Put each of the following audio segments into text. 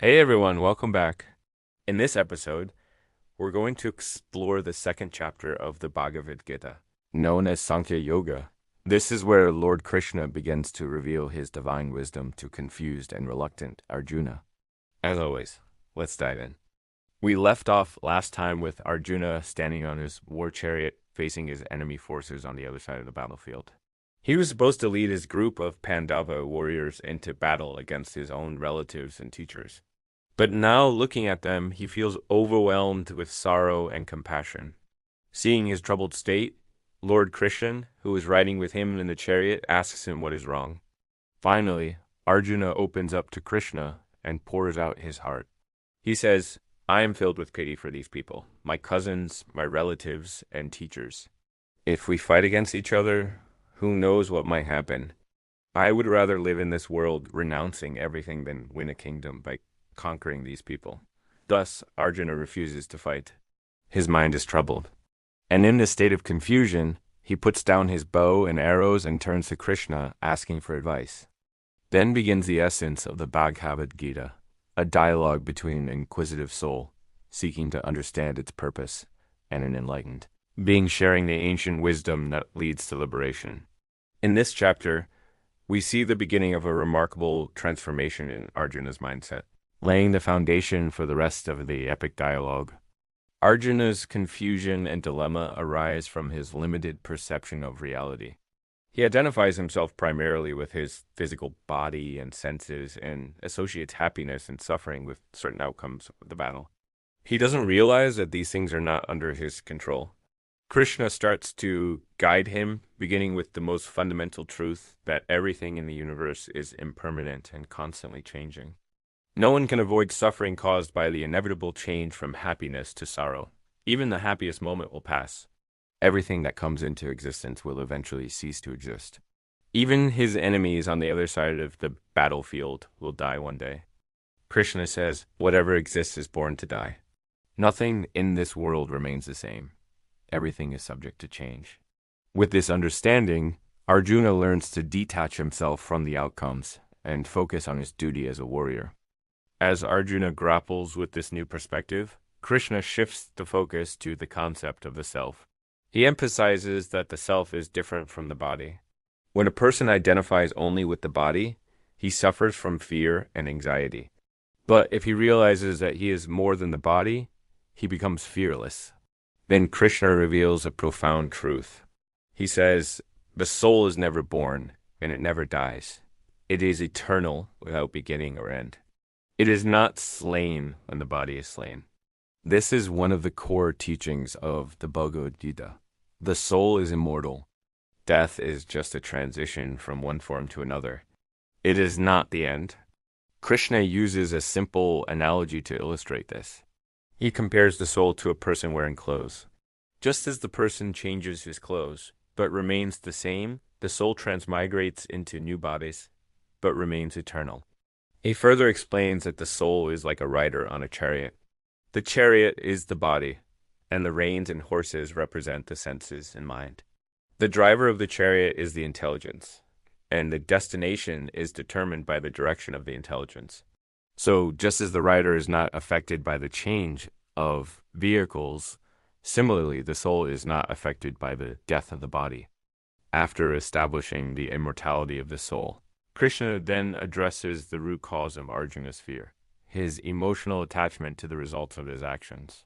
Hey everyone, welcome back. In this episode, we're going to explore the second chapter of the Bhagavad Gita, known as Sankhya-yoga. This is where Lord Krishna begins to reveal his divine wisdom to confused and reluctant Arjuna. As always, let's dive in. We left off last time with Arjuna standing on his war chariot facing his enemy forces on the other side of the battlefield. He was supposed to lead his group of Pandava warriors into battle against his own relatives and teachers. But now, looking at them, he feels overwhelmed with sorrow and compassion. Seeing his troubled state, Lord Krishna, who is riding with him in the chariot, asks him what is wrong. Finally, Arjuna opens up to Krishna and pours out his heart. He says, I am filled with pity for these people, my cousins, my relatives, and teachers. If we fight against each other, who knows what might happen? I would rather live in this world renouncing everything than win a kingdom by conquering these people. Thus, Arjuna refuses to fight. His mind is troubled. And in this state of confusion, he puts down his bow and arrows and turns to Krishna, asking for advice. Then begins the essence of the Bhagavad Gita, a dialogue between an inquisitive soul, seeking to understand its purpose, and an enlightened being sharing the ancient wisdom that leads to liberation. In this chapter, we see the beginning of a remarkable transformation in Arjuna's mindset, laying the foundation for the rest of the epic dialogue. Arjuna's confusion and dilemma arise from his limited perception of reality. He identifies himself primarily with his physical body and senses and associates happiness and suffering with certain outcomes of the battle. He doesn't realize that these things are not under his control. Krishna starts to guide him, beginning with the most fundamental truth that everything in the universe is impermanent and constantly changing. No one can avoid suffering caused by the inevitable change from happiness to sorrow. Even the happiest moment will pass. Everything that comes into existence will eventually cease to exist. Even his enemies on the other side of the battlefield will die one day. Krishna says, whatever exists is born to die. Nothing in this world remains the same. Everything is subject to change. With this understanding, Arjuna learns to detach himself from the outcomes and focus on his duty as a warrior. As Arjuna grapples with this new perspective, Krishna shifts the focus to the concept of the self. He emphasizes that the self is different from the body. When a person identifies only with the body, he suffers from fear and anxiety. But if he realizes that he is more than the body, he becomes fearless. Then Krishna reveals a profound truth. He says, the soul is never born, and it never dies. It is eternal without beginning or end. It is not slain when the body is slain. This is one of the core teachings of the Bhagavad Gita. The soul is immortal. Death is just a transition from one form to another. It is not the end. Krishna uses a simple analogy to illustrate this. He compares the soul to a person wearing clothes. Just as the person changes his clothes, but remains the same, the soul transmigrates into new bodies, but remains eternal. He further explains that the soul is like a rider on a chariot. The chariot is the body, and the reins and horses represent the senses and mind. The driver of the chariot is the intelligence, and the destination is determined by the direction of the intelligence. So just as the rider is not affected by the change of vehicles, similarly, the soul is not affected by the death of the body. After establishing the immortality of the soul, Krishna then addresses the root cause of Arjuna's fear, his emotional attachment to the results of his actions.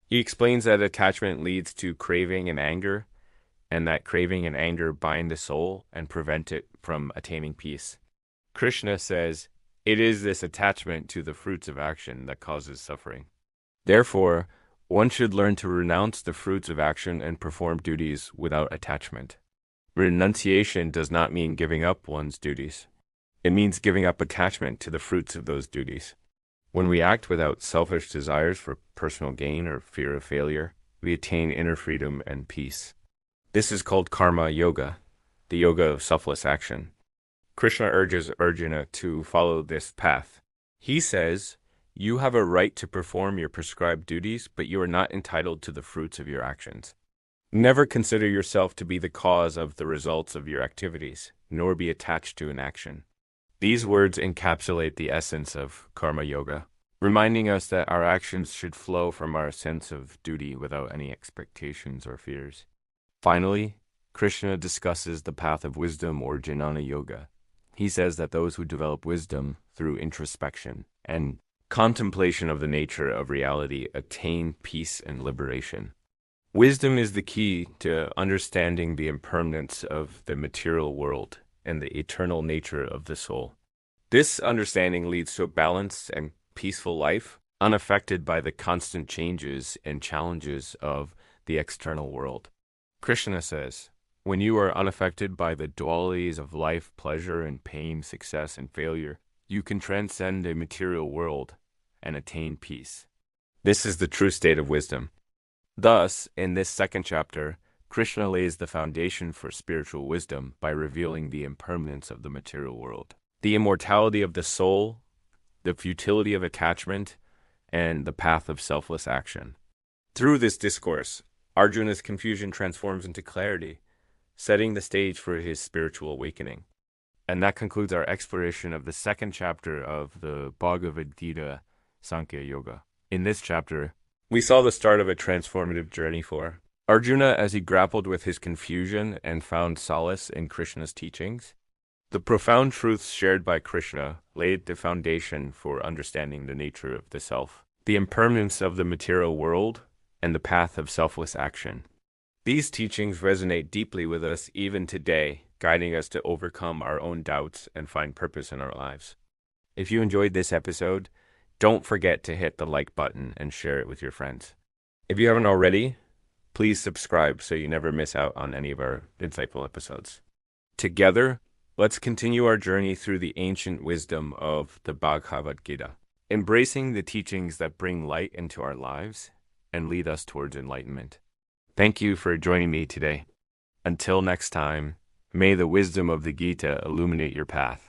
He explains that attachment leads to craving and anger, and that craving and anger bind the soul and prevent it from attaining peace. Krishna says, it is this attachment to the fruits of action that causes suffering. Therefore, one should learn to renounce the fruits of action and perform duties without attachment. Renunciation does not mean giving up one's duties. It means giving up attachment to the fruits of those duties. When we act without selfish desires for personal gain or fear of failure, we attain inner freedom and peace. This is called karma-yoga, the yoga of selfless action. Krishna urges Arjuna to follow this path. He says, you have a right to perform your prescribed duties, but you are not entitled to the fruits of your actions. Never consider yourself to be the cause of the results of your activities, nor be attached to an action. These words encapsulate the essence of karma yoga. reminding us that our actions should flow from our sense of duty without any expectations or fears. Finally, Krishna discusses the path of wisdom or jnana yoga. He says that those who develop wisdom through introspection and contemplation of the nature of reality attain peace and liberation. Wisdom is the key to understanding the impermanence of the material world and the eternal nature of the soul. This understanding leads to a balanced and peaceful life, unaffected by the constant changes and challenges of the external world. Krishna says, when you are unaffected by the dualities of life, pleasure and pain, success and failure, you can transcend a material world and attain peace. This is the true state of wisdom. Thus, in this second chapter, Krishna lays the foundation for spiritual wisdom by revealing the impermanence of the material world, the immortality of the soul, the futility of attachment, and the path of selfless action. Through this discourse, Arjuna's confusion transforms into clarity, setting the stage for his spiritual awakening. And that concludes our exploration of the second chapter of the Bhagavad Gita, Sankhya-yoga. In this chapter, we saw the start of a transformative journey for Arjuna as he grappled with his confusion and found solace in Krishna's teachings. The profound truths shared by Krishna laid the foundation for understanding the nature of the self, the impermanence of the material world, and the path of selfless action. These teachings resonate deeply with us even today, guiding us to overcome our own doubts and find purpose in our lives. If you enjoyed this episode, don't forget to hit the like button and share it with your friends. If you haven't already, please subscribe so you never miss out on any of our insightful episodes. Together, let's continue our journey through the ancient wisdom of the Bhagavad Gita, embracing the teachings that bring light into our lives and lead us towards enlightenment. Thank you for joining me today. Until next time, may the wisdom of the Gita illuminate your path.